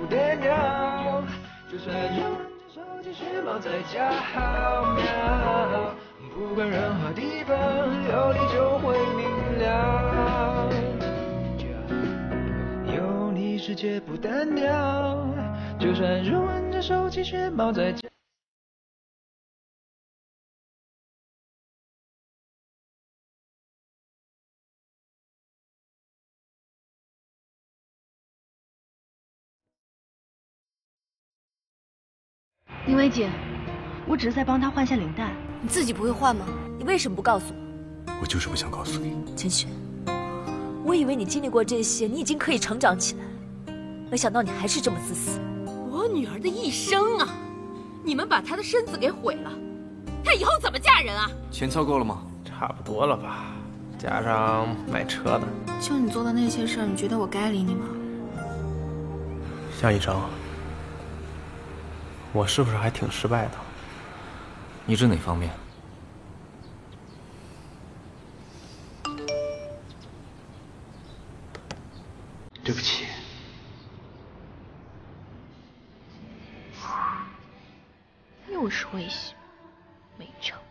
不得了。就算有人这手继续忙在家毫秒，不管任何地方，有你就会明了。有你世界不单调，就算有人这手继续忙在家。林薇姐，我只是在帮她换下领带。你自己不会换吗？你为什么不告诉我？我就是不想告诉你。陈雪，我以为你经历过这些，你已经可以成长起来，没想到你还是这么自私。我女儿的一生啊，你们把她的身子给毁了，她以后怎么嫁人啊？钱凑够了吗？差不多了吧，加上买车的。就你做的那些事儿，你觉得我该理你吗？向医生，我是不是还挺失败的？你指哪方面？对不起。又是微信，没诚意。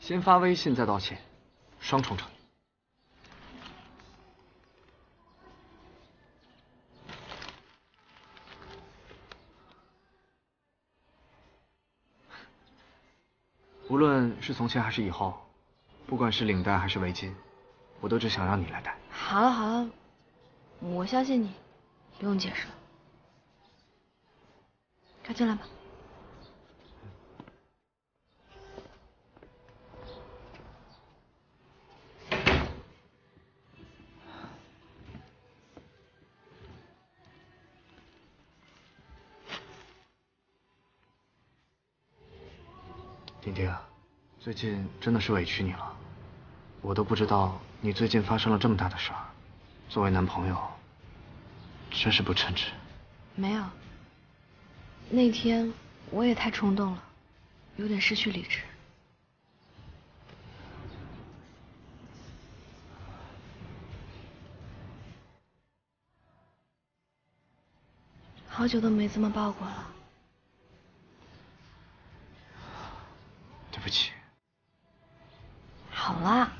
先发微信再道歉，双重诚意。无论是从前还是以后，不管是领带还是围巾，我都只想让你来戴。好了好了，我相信你，不用解释了。快进来吧。丁丁，最近真的是委屈你了，我都不知道你最近发生了这么大的事儿，作为男朋友，真是不称职。没有，那天我也太冲动了，有点失去理智。好久都没这么抱过了。对不起。好啦，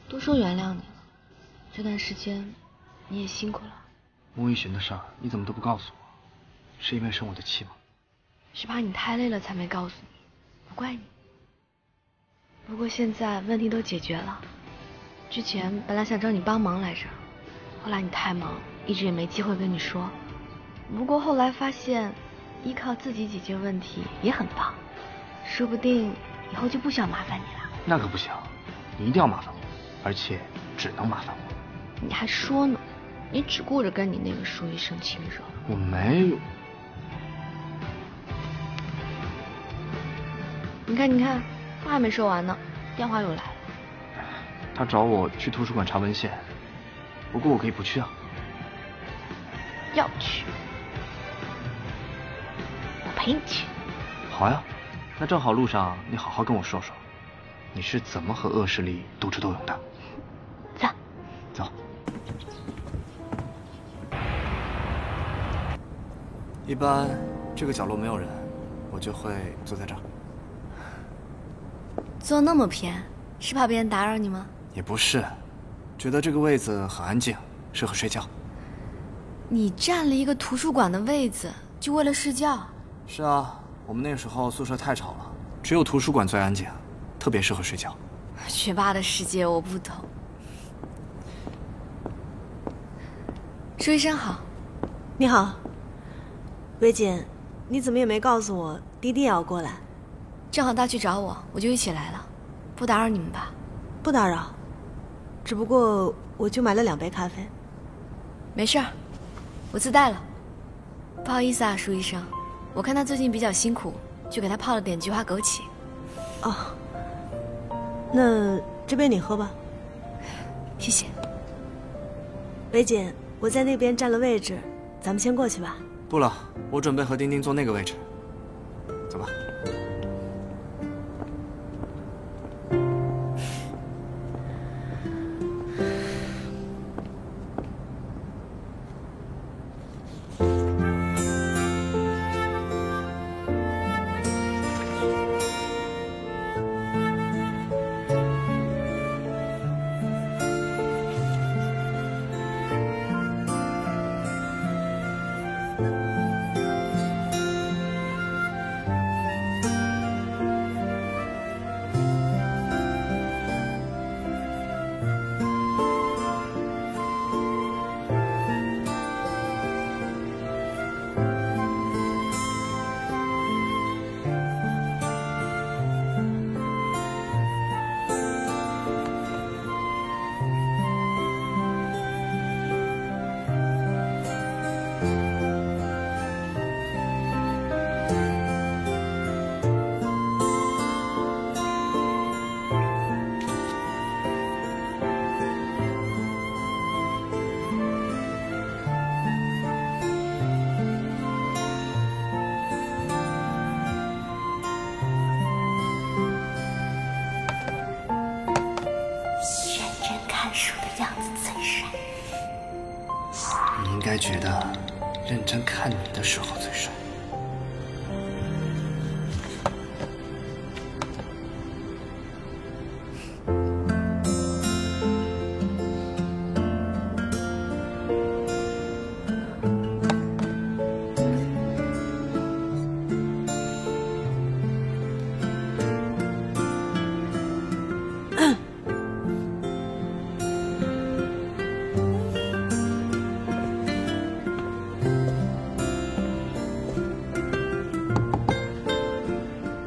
都说原谅你了，这段时间你也辛苦了。穆一寻的事儿你怎么都不告诉我？是因为生我的气吗？是怕你太累了才没告诉你，不怪你。不过现在问题都解决了，之前本来想找你帮忙来着，后来你太忙，一直也没机会跟你说。不过后来发现，依靠自己解决问题也很棒，说不定以后就不需要麻烦你了。那可不行，你一定要麻烦我，而且只能麻烦我。你还说呢？你只顾着跟你那个舒医生亲热。我没有。你看，你看，话还没说完呢，电话又来了。他找我去图书馆查文献，不过我可以不去啊。要去，我陪你去。好呀，那正好路上你好好跟我说说，你是怎么和恶势力斗智斗勇的？走，走。一般这个角落没有人，我就会坐在这儿。坐那么偏，是怕别人打扰你吗？也不是，觉得这个位子很安静，适合睡觉。你占了一个图书馆的位子，就为了睡觉？是啊，我们那时候宿舍太吵了，只有图书馆最安静，特别适合睡觉。学霸的世界我不懂。舒医生好。你好，薇姐，你怎么也没告诉我滴滴也要过来？正好他去找我，我就一起来了，不打扰你们吧？不打扰，只不过我就买了2杯咖啡。没事儿，我自带了。不好意思啊，舒医生，我看他最近比较辛苦，就给他泡了点菊花枸杞。哦，那这杯你喝吧。谢谢。薇姐，我在那边占了位置，咱们先过去吧。不了，我准备和丁丁坐那个位置。走吧。该觉得认真看你的时候最帅。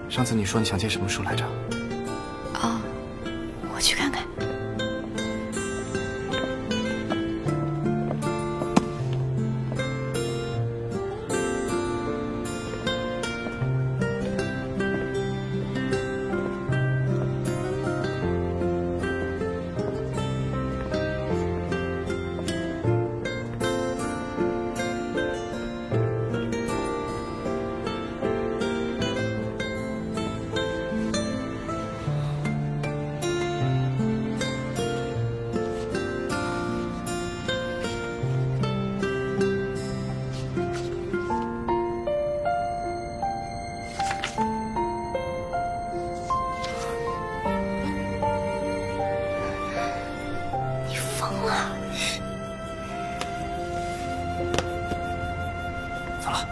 上次你说你想借什么书来着？哦，我去看看。走了。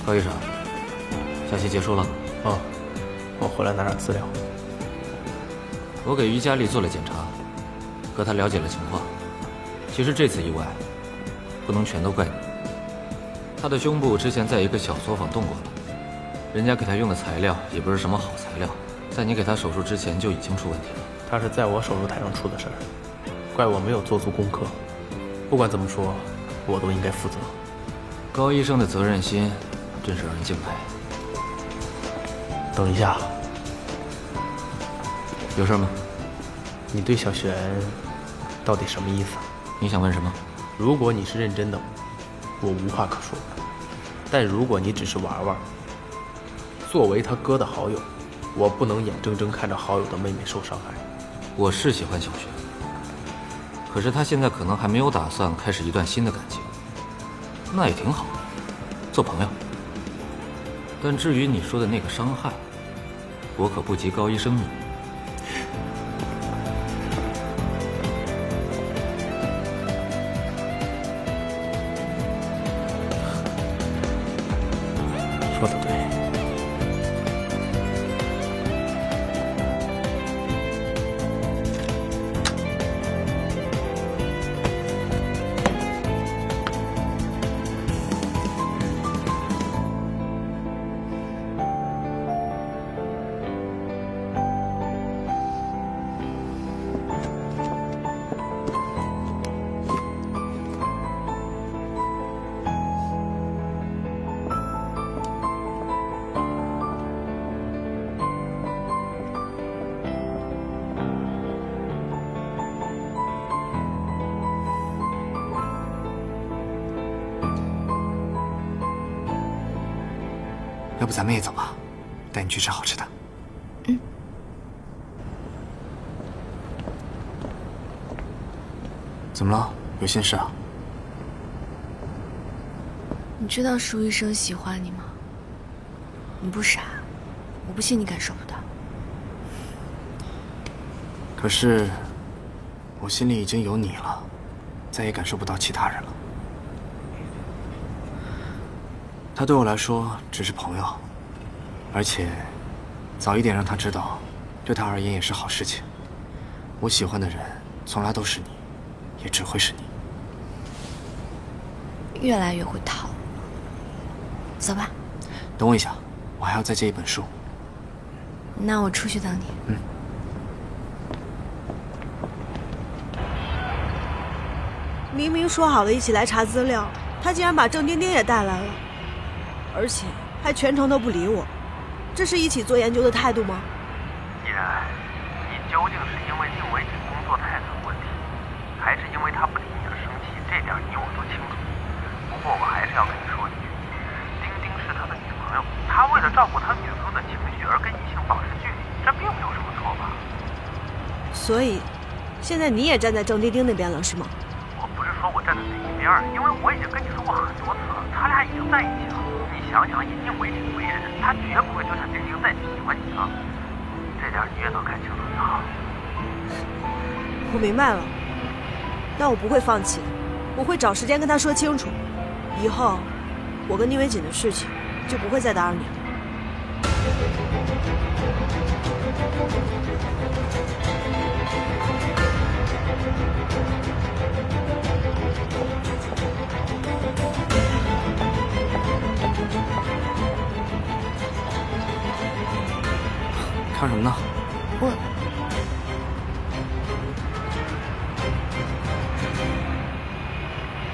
高医生，下期结束了。哦，我回来拿点资料。我给于佳丽做了检查，和她了解了情况。其实这次意外，不能全都怪你。她的胸部之前在一个小作坊动过了，人家给她用的材料也不是什么好材料，在你给她手术之前就已经出问题了。她是在我手术台上出的事儿，怪我没有做足功课。不管怎么说，我都应该负责。高医生的责任心真是让人敬佩。等一下，有事吗？你对小璇到底什么意思？你想问什么？如果你是认真的，我无话可说；但如果你只是玩玩，作为他哥的好友，我不能眼睁睁看着好友的妹妹受伤害。我是喜欢小璇，可是他现在可能还没有打算开始一段新的感情，那也挺好，做朋友。但至于你说的那个伤害，我可不及高医生你。说得对。要不咱们也走吧，带你去吃好吃的。嗯。怎么了？有心事啊？你知道舒医生喜欢你吗？你不傻，我不信你感受不到。可是，我心里已经有你了，再也感受不到其他人了。他对我来说只是朋友，而且早一点让他知道，对他而言也是好事情。我喜欢的人从来都是你，也只会是你。越来越会套。走吧。等我一下，我还要再借一本书。那我出去等你。嗯。明明说好了一起来查资料，他竟然把郑丁丁也带来了。而且还全程都不理我，这是一起做研究的态度吗？依然，你究竟是因为宁伟景工作态度有问题，还是因为他不理你而生气？这点你我都清楚。不过我还是要跟你说一句，丁丁是他的女朋友，他为了照顾他女朋友的情绪而跟异性保持距离，这并没有什么错吧？所以，现在你也站在郑丁丁那边了，是吗？我不是说我站在哪一边，因为我已经跟你说过很多次了，他俩已经在一起了。你想想，以宁为己为人，他绝不会就像丁丁再喜欢你了。这点你也能看清楚就好。我明白了，但我不会放弃，我会找时间跟他说清楚。以后，我跟宁伟锦的事情就不会再打扰你了。看什么呢？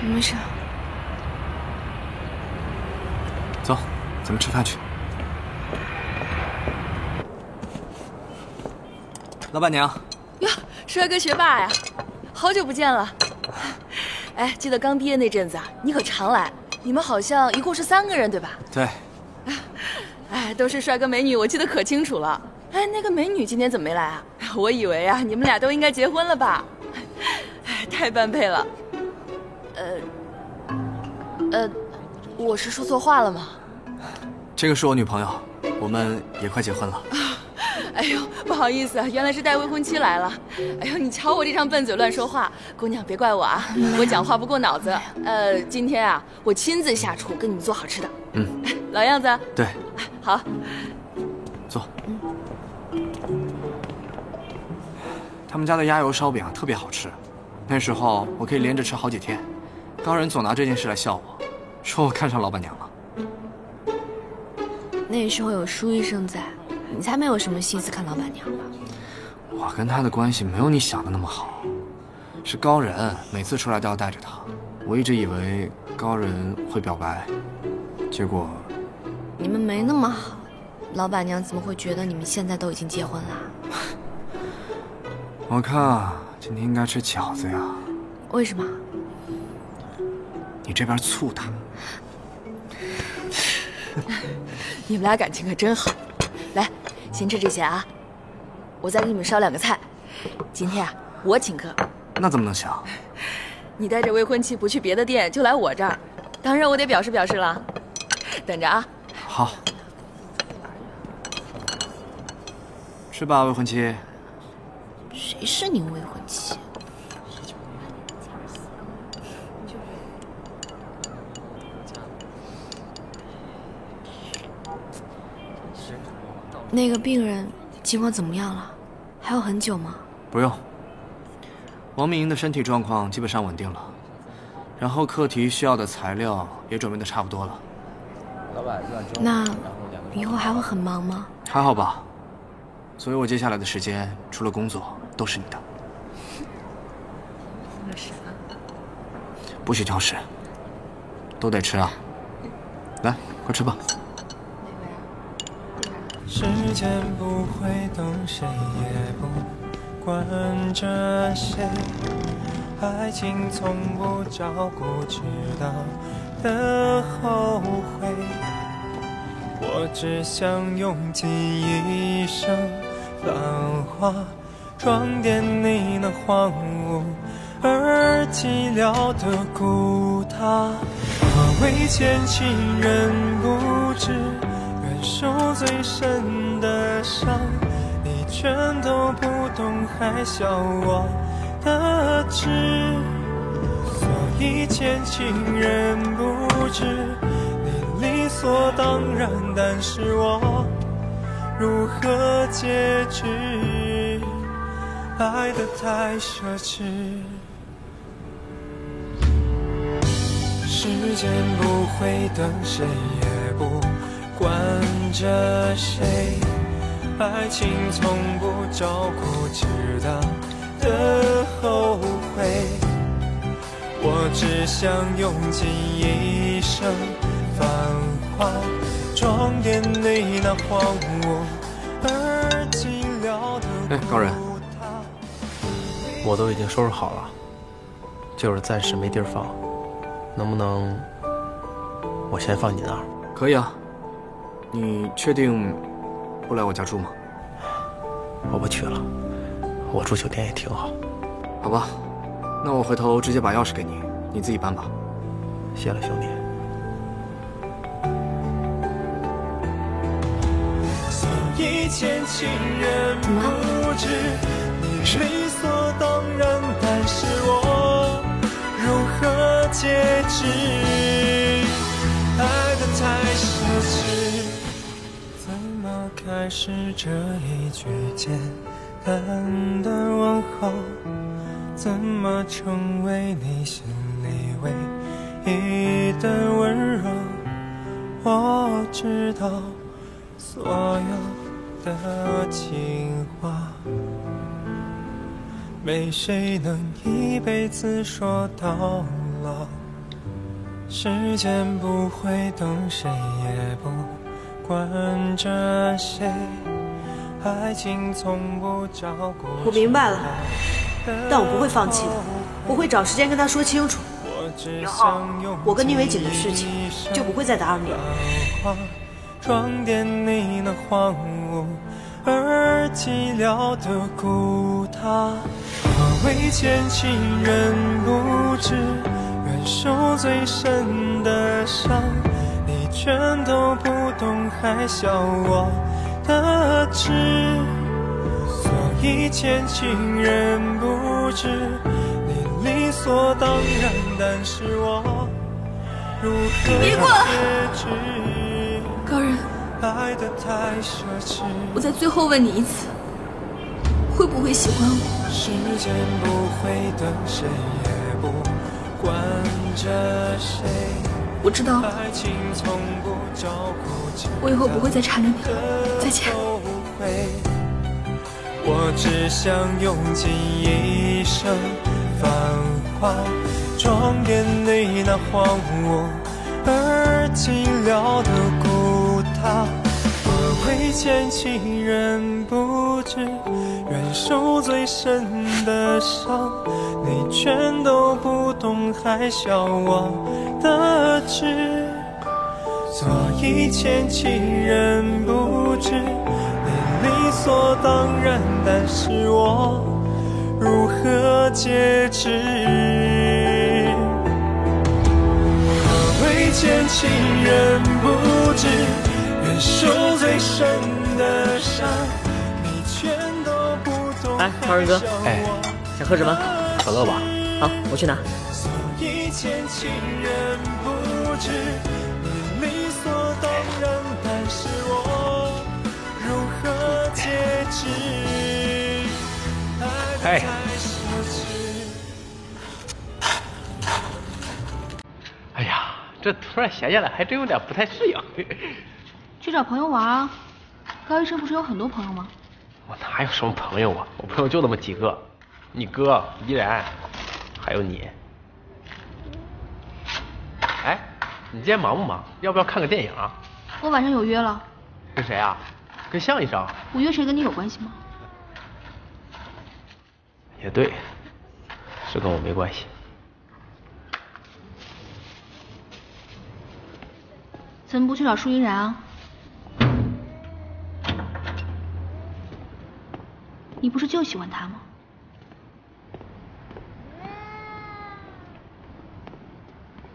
没事。走，咱们吃饭去。老板娘。哟，帅哥学霸呀，好久不见了。哎，记得刚毕业那阵子啊，你可常来。你们好像一共是3个人，对吧？对。哎，都是帅哥美女，我记得可清楚了。哎，那个美女今天怎么没来啊？我以为啊，你们俩都应该结婚了吧？哎，太般配了。我是说错话了吗？这个是我女朋友，我们也快结婚了。哎呦，不好意思啊，原来是带未婚妻来了。哎呦，你瞧我这张笨嘴乱说话，姑娘别怪我啊，我讲话不过脑子。今天啊，我亲自下厨给你们做好吃的。老样子。对。好。坐。他们家的鸭油烧饼特别好吃，那时候我可以连着吃好几天。高人总拿这件事来笑我，说我看上老板娘了。那时候有舒医生在，你才没有什么心思看老板娘吧？我跟他的关系没有你想的那么好，是高人每次出来都要带着他。我一直以为高人会表白，结果你们没那么好，老板娘怎么会觉得你们现在都已经结婚了？我看今天应该吃饺子呀。为什么？你这边醋大。你们俩感情可真好。来，先吃这些啊，我再给你们烧2个菜。今天啊，我请客。那怎么能行？你带着未婚妻不去别的店，就来我这儿，当然我得表示表示了。等着啊。好。吃吧，未婚妻。谁是你未婚妻？那个病人情况怎么样了？还要很久吗？不用。王明莹的身体状况基本上稳定了，然后课题需要的材料也准备的差不多了。那以后还会很忙吗？还好吧。所以我接下来的时间除了工作都是你的。不许挑食，都得吃啊！来，快吃吧。时间不会等谁，也不管着谁，爱情从不照顾直到的后悔。我只想用尽一生繁华，装点你那荒芜而寂寥的孤塔。化为千情人不知，忍受最深的伤，你全都不懂，还笑我的痴。所以千情人不知，你理所当然，但是我如何解释？爱得太奢侈。时间不会等谁，也不管着谁，爱情从不照顾直到的后悔。我只想用尽一生繁华，装点你那荒芜而寂寥的。高人，我都已经收拾好了，就是暂时没地儿放，能不能我先放你那儿。可以啊。你确定不来我家住吗？我不去了，我住酒店也挺好。好吧，那我回头直接把钥匙给你，你自己搬吧。谢了，兄弟。以前情人不知你理所当然，但是我如何节制？爱得太奢侈，怎么开始这一句简单的问候？怎么成为你心里唯一的温柔？我知道所有的情话，没谁能一辈子说到老。时间不会等谁，也不管着谁，爱情从不照顾。我明白了，但我不会放弃的，我会找时间跟他说清楚。以后我跟宁伟景的事情就不会再打扰你了。装点你那荒芜而寂寥的孤塔，何为前情人不知，愿受最深的伤，你全都不懂，还笑我的痴。所以前情人不知，你理所当然，但是我如何节制？高人，爱得太奢侈，我再最后问你一次，会不会喜欢我？时间不会等谁，也不管着谁。我知道，爱情从不照顾，我以后不会再缠着你了。再见。我只想用尽一生繁华，装点你那荒芜而寂寥的孤塔。何为前情人不知，愿受最深的伤，你全都不懂，还笑我的痴。所以前情人不知，你理所当然，但是我如何节制？何为前情人不知，愿受最深的伤，你全都不懂。哎，超人哥，哎，想喝什么？可乐吧。好，我去拿。所以前情人不知，你理所当然，但是我如何节制？哎，哎呀，这突然闲下来，还真有点不太适应。去找朋友玩啊！高医生不是有很多朋友吗？我哪有什么朋友啊？我朋友就那么几个，你哥、依然，还有你。哎，你今天忙不忙？要不要看个电影啊？我晚上有约了。跟谁啊？跟向医生。我约谁跟你有关系吗？也对，是跟我没关系。怎么不去找舒依然啊？你不是就喜欢他吗？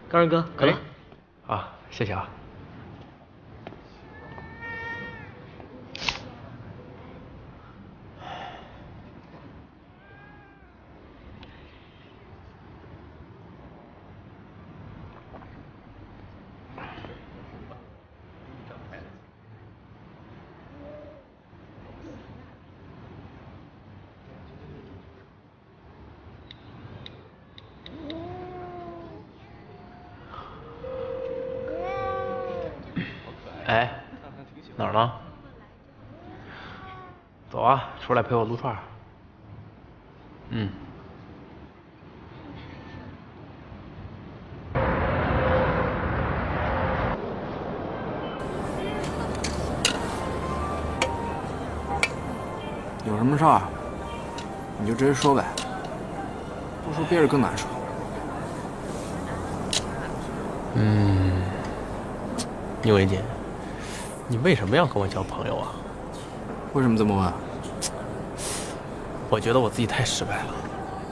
高人哥，可乐。啊，谢谢啊。哎，哪儿呢？走啊，出来陪我撸串。嗯。有什么事儿，你就直接说呗，不说憋着更难受。宁伟姐，你为什么要跟我交朋友啊？为什么这么问？我觉得我自己太失败了，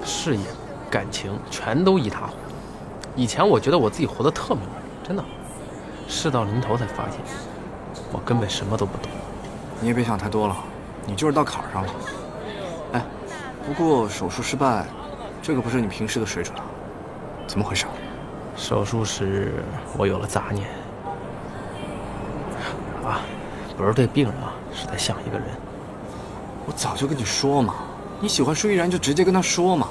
事业、感情全都一塌糊涂。以前我觉得我自己活得特明白，真的，事到临头才发现，我根本什么都不懂。你也别想太多了，你就是到坎儿上了。哎，不过手术失败，这个不是你平时的水准啊，怎么回事？手术时我有了杂念，啊，不是对病人啊，是在想一个人。我早就跟你说嘛，你喜欢舒依然就直接跟他说嘛，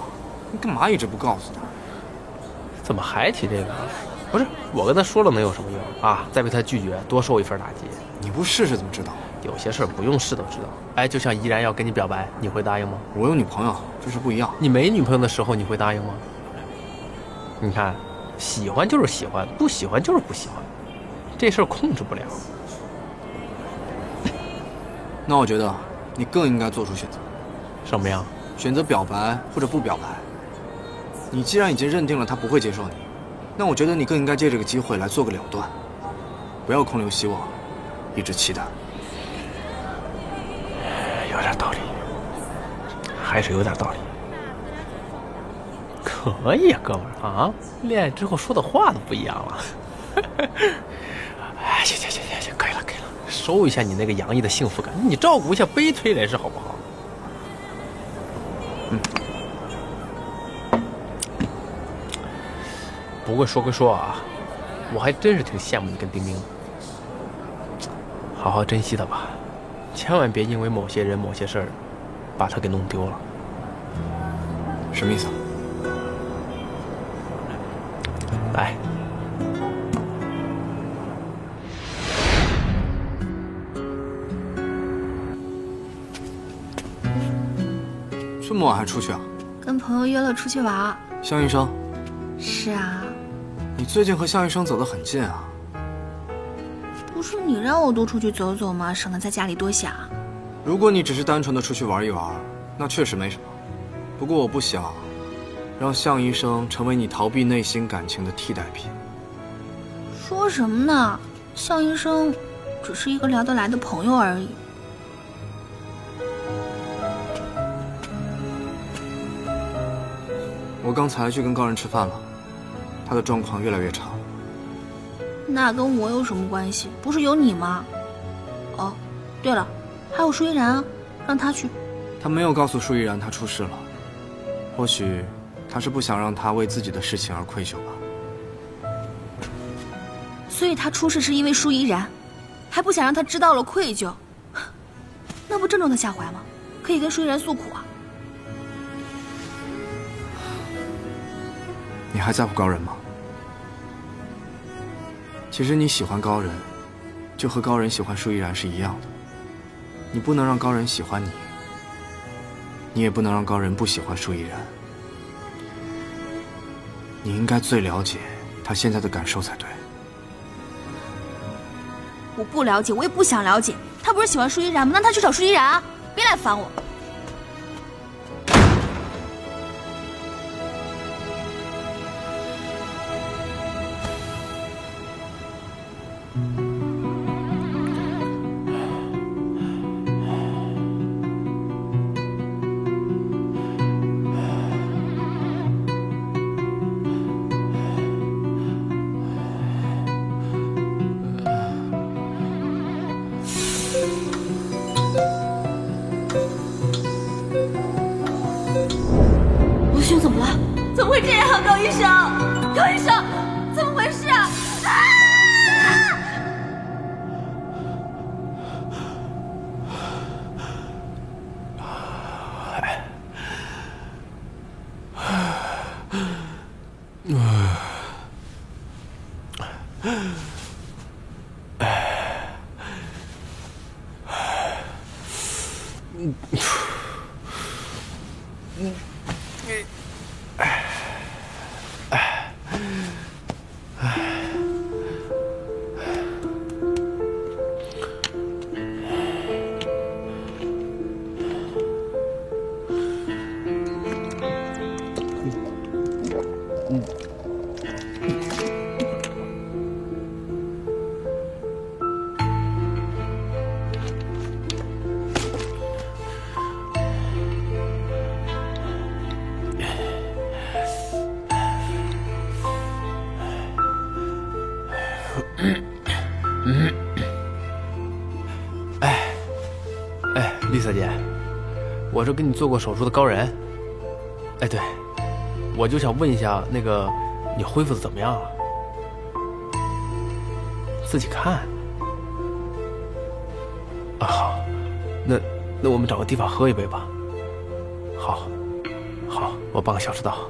你干嘛一直不告诉他？怎么还提这个？不是我跟他说了能有什么用啊？再被他拒绝，多受一份打击。你不试试怎么知道？有些事不用试都知道。哎，就像依然要跟你表白，你会答应吗？我有女朋友，这是不一样。你没女朋友的时候，你会答应吗？你看，喜欢就是喜欢，不喜欢就是不喜欢，这事儿控制不了。那我觉得你更应该做出选择。什么呀？选择表白或者不表白。你既然已经认定了他不会接受你，那我觉得你更应该借这个机会来做个了断，不要空留希望，一直期待。有点道理，还是有点道理。可以啊，哥们儿啊，恋爱之后说的话都不一样了。哎，行，可以了，收一下你那个洋溢的幸福感，你照顾一下悲催人士好不好？不过说归说啊，我还真是挺羡慕你跟丁丁的。好好珍惜他吧，千万别因为某些人某些事儿，把他给弄丢了。什么意思啊？来，这么晚还出去啊？跟朋友约了出去玩。向医生？是啊。你最近和向医生走得很近啊。不是你让我多出去走走吗？省得在家里多想。如果你只是单纯的出去玩一玩，那确实没什么。不过我不想让向医生成为你逃避内心感情的替代品。说什么呢？向医生只是一个聊得来的朋友而已。我刚才去跟高人吃饭了，他的状况越来越差。那跟我有什么关系？不是有你吗？哦，对了，还有舒依然啊，让他去。他没有告诉舒依然他出事了，或许他是不想让他为自己的事情而愧疚吧。所以他出事是因为舒依然，还不想让他知道了愧疚，那不正中他下怀吗？可以跟舒依然诉苦啊。你还在乎高人吗？其实你喜欢高人，就和高人喜欢舒依然是一样的。你不能让高人喜欢你，你也不能让高人不喜欢舒依然。你应该最了解他现在的感受才对。我不了解，我也不想了解。他不是喜欢舒依然吗？那他去找舒依然啊！别来烦我。怎么了？怎么会这样？高医生，高医生，怎么回事啊？我是给你做过手术的高人。哎，对，我就想问一下，那个你恢复的怎么样了？自己看。啊，好，那我们找个地方喝一杯吧。好，我半个小时到。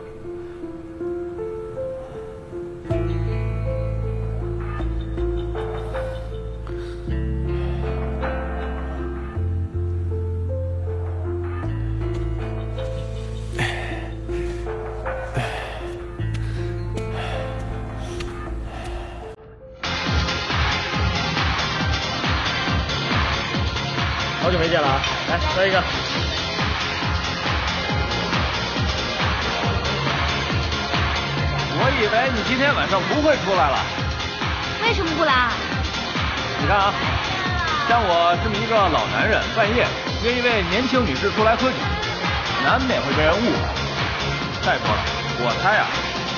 好久没见了啊！来，喝一个。我以为你今天晚上不会出来了。为什么不来？你看啊，像我这么一个老男人，半夜约一位年轻女士出来喝酒，难免会被人误会。再说了，我猜啊，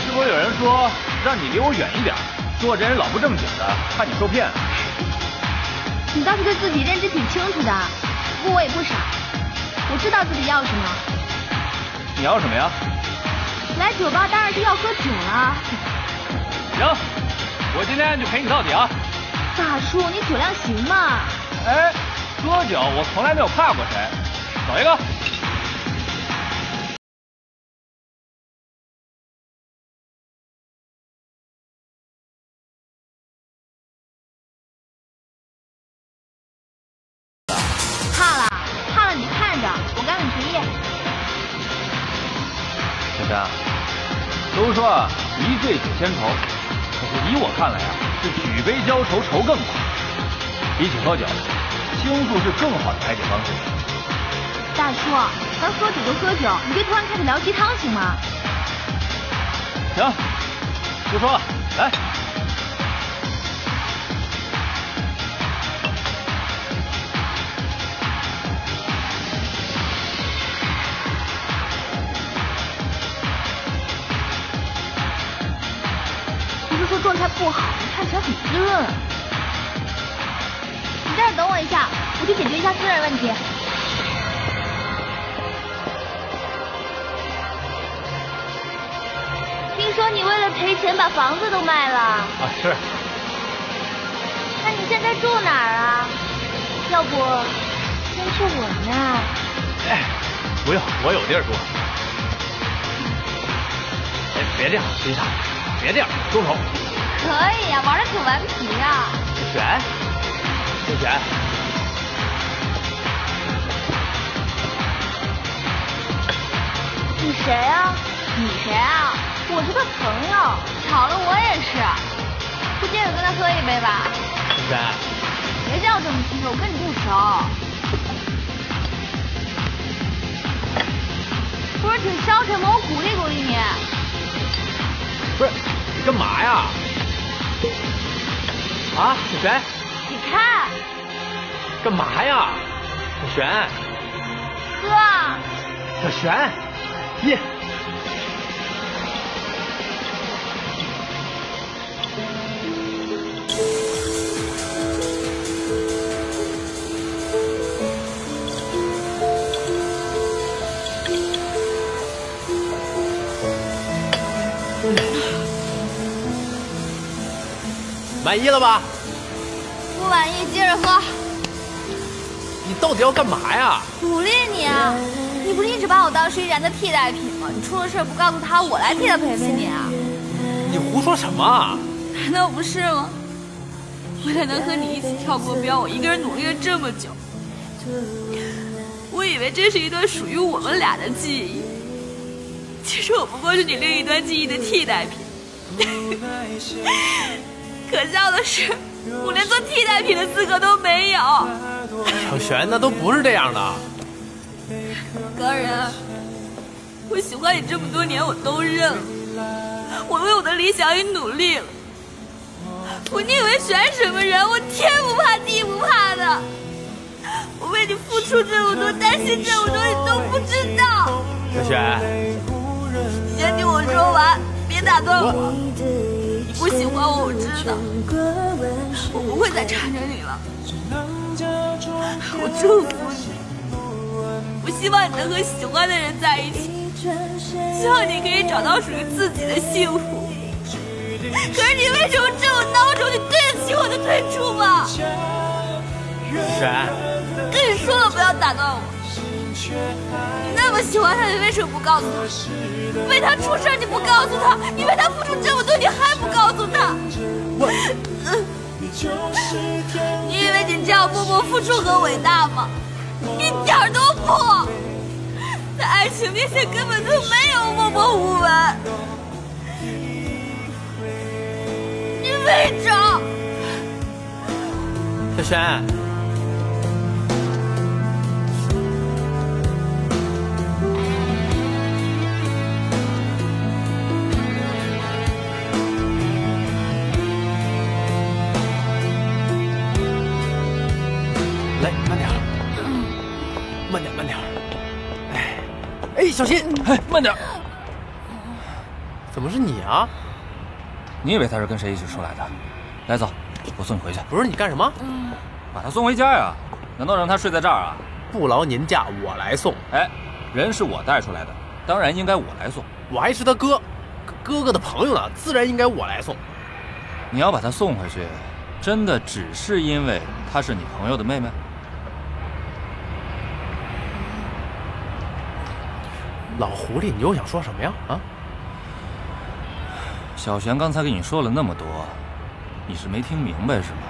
是不是有人说让你离我远一点，说我这人老不正经的，怕你受骗？你倒是对自己认知挺清楚的，不过我也不傻，我知道自己要什么。你要什么呀？来酒吧当然是要喝酒了。行，我今天就陪你到底啊！大叔，你酒量行吗？哎，喝酒我从来没有怕过谁。走一个。怕了，你看着，我赶紧停业。小山，都说啊，一醉解千愁，可是以我看来啊，是举杯浇愁，愁更苦。比起喝酒，倾诉是更好的排解方式。大叔，咱喝酒就喝酒，你别突然开始聊鸡汤行吗？行，不说了，来。不是说状态不好，你看起来很滋润。你在这等我一下，我去解决一下私人问题。听说你为了赔钱把房子都卖了。啊，是。那你现在住哪儿啊？要不先去我那儿？哎，不用，我有地儿住。哎，别这样，林莎，别这样，松手。可以呀，玩的可顽皮呀。选，就选。你谁啊？你谁啊？我是他朋友，巧了我也是。不接着跟他喝一杯吧？选。别叫这么亲热，我跟你不熟。不是挺消沉吗？我鼓励鼓励你。不是，你干嘛呀？啊，小璇！你看。干嘛呀？小璇。喝。小璇，耶！满意了吧？不满意，接着喝。你到底要干嘛呀？鼓励你啊！你不是一直把我当施一然的替代品吗？你出了事不告诉他，我来替他陪陪你啊！你胡说什么？难道不是吗？为了能和你一起跳过标，我一个人努力了这么久。我以为这是一段属于我们俩的记忆，其实我不过是你另一段记忆的替代品。可笑的是，我连做替代品的资格都没有。小璇，那都不是这样的。高人，我喜欢你这么多年，我都认了。我为我的理想也努力了。我你以为选什么人？我天不怕地不怕的。我为你付出这么多，担心这么多，你都不知道。小璇，你先听我说完，别打断我。你不喜欢我，我知道，我不会再缠着你了。我祝福你。我希望你能和喜欢的人在一起，希望你可以找到属于自己的幸福。可是你为什么这么孬种？你对得起我的退出吗？沈，跟你说了不要打断我。你那么喜欢他，你为什么不告诉他？为他出事你不告诉他，你为他付出这么多，你还不告诉他？你以为你这样默默付出很伟大吗？一点都不，在爱情面前根本就没有默默无闻。你伪装。小璇。来，慢点，慢点，慢点。哎，小心！哎，慢点。怎么是你啊？你以为他是跟谁一起出来的？来，走，我送你回去。不是你干什么？把他送回家呀？难道让他睡在这儿啊？不劳您驾，我来送。哎，人是我带出来的，当然应该我来送。我还是他哥哥的朋友呢，自然应该我来送。你要把他送回去，真的只是因为她是你朋友的妹妹？老狐狸，你又想说什么呀？啊？小璇刚才跟你说了那么多，你是没听明白是吗？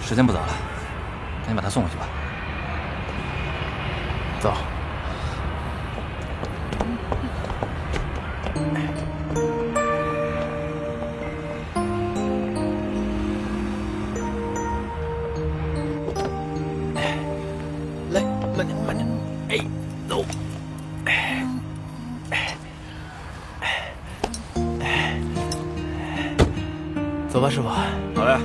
时间不早了，赶紧把他送回去吧。走。来，慢点，慢点。哎，走。走吧，师傅。好嘞。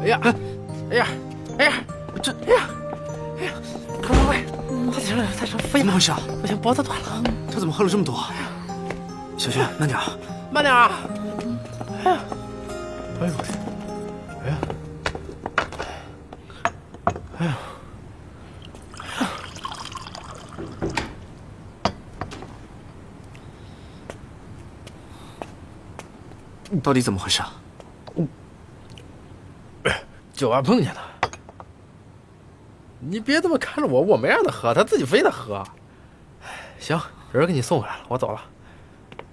哎呀，哎呀，哎呀，这，哎呀，哎呀，快，太沉了，太沉，飞！怎么回事啊？不行，脖子断了。他怎么喝了这么多？小轩，慢点，慢点啊！哎呀，哎呦我去，哎呀，哎呀，你到底怎么回事啊？酒吧碰见他，你别这么看着我，我没让他喝，他自己非得喝。行，人给你送回来了，我走了。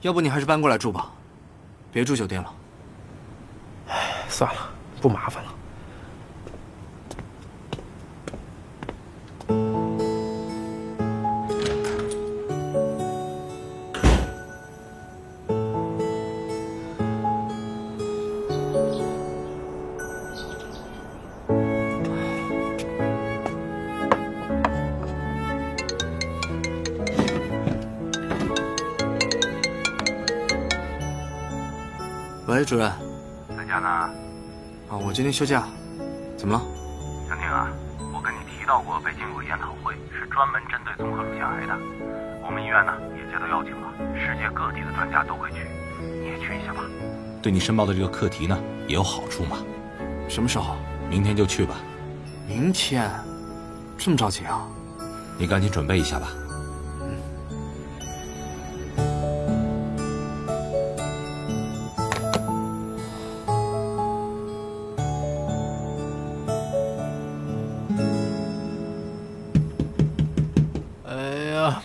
要不你还是搬过来住吧，别住酒店了。算了，不麻烦了。喂，主任。在家呢？啊，我今天休假。怎么了？小宁啊，我跟你提到过北京有个研讨会，是专门针对综合乳腺癌的。我们医院呢也接到邀请了，世界各地的专家都会去，你也去一下吧。对你申报的这个课题呢也有好处嘛。什么时候？明天就去吧。明天？这么着急啊？你赶紧准备一下吧。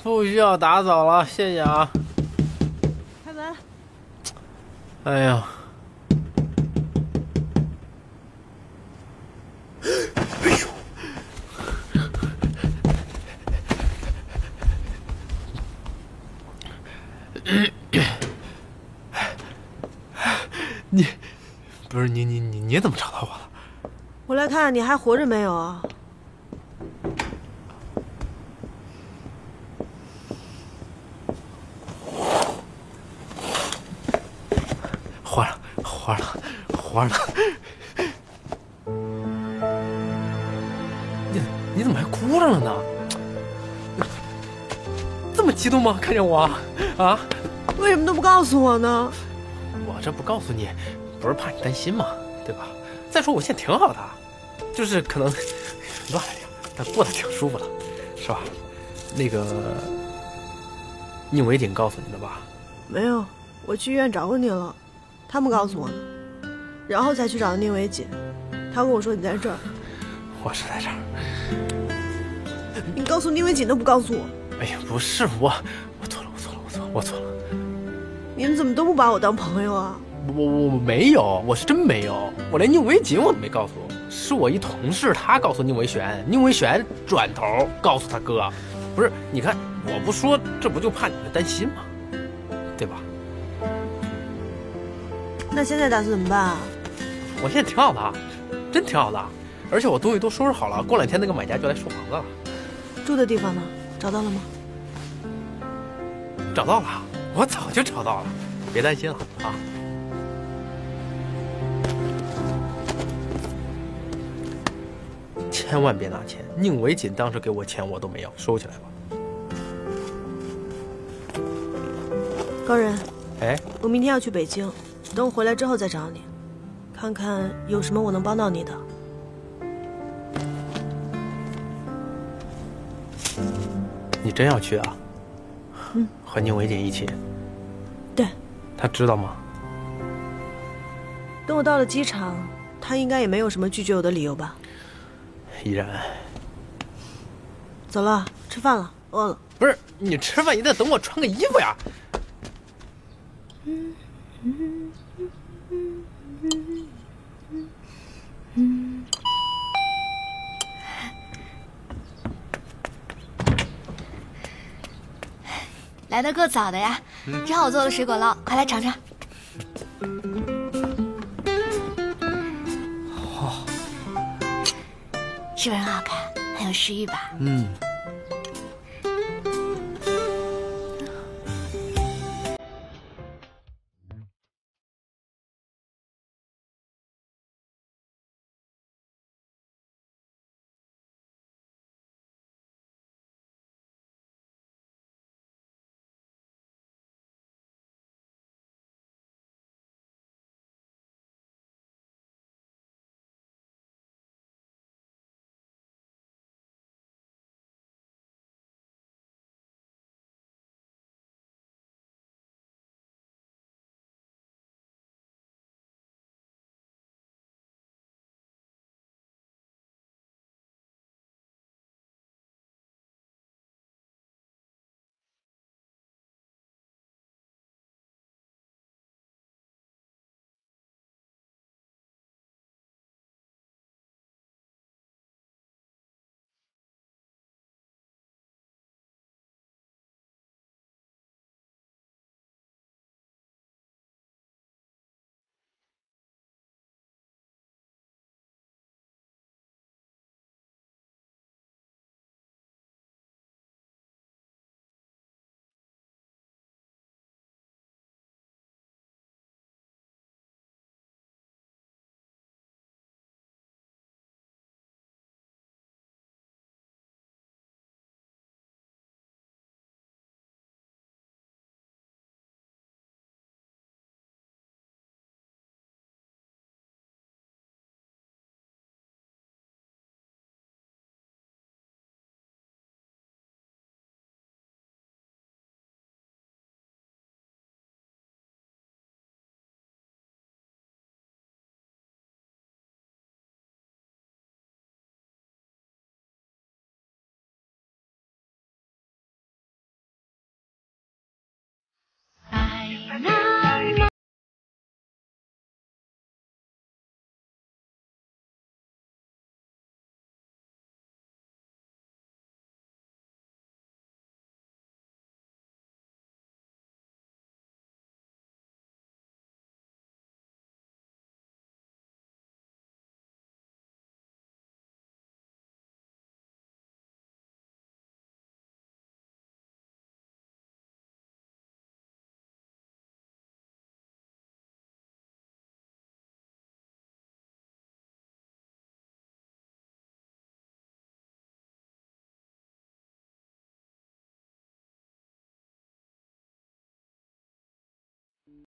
不需要打扫了，谢谢啊。开门。哎呀，哎呦！你不是你怎么找到我了？我来看你还活着没有啊？活了！你怎么还哭上了呢？这么激动吗？看见我啊？为什么都不告诉我呢？我这不告诉你，不是怕你担心吗？对吧？再说我现在挺好的，就是可能乱了点，但过得挺舒服的，是吧？那个，宁伟锦告诉你的吧？没有，我去医院找过你了，他们告诉我的，然后才去找的宁伟锦。他跟我说你在这儿。我是在这儿。你告诉宁伟锦都不告诉我。哎呀，不是我错了。你们怎么都不把我当朋友啊？我没有，我是真没有，我连宁伟锦我都没告诉，是我一同事他告诉宁伟璇，宁伟璇转头告诉他哥，不是，你看我不说，这不就怕你们担心吗？对吧？那现在打算怎么办啊？我现在挺好的，真挺好的，而且我东西都收拾好了，过2天那个买家就来收房子了。住的地方呢？找到了吗？找到了，我早就找到了，别担心了啊。千万别拿钱，宁伟锦当时给我钱我都没要，收起来吧。高人，哎，我明天要去北京，等我回来之后再找你，看看有什么我能帮到你的。你真要去啊？和宁伟锦一起？对。他知道吗？等我到了机场，他应该也没有什么拒绝我的理由吧？依然。走了，吃饭了，饿了。不是，你吃饭也得等我穿个衣服呀。来的够早的呀，正好我做了水果酪，快来尝尝。是不是很好看，很有食欲吧？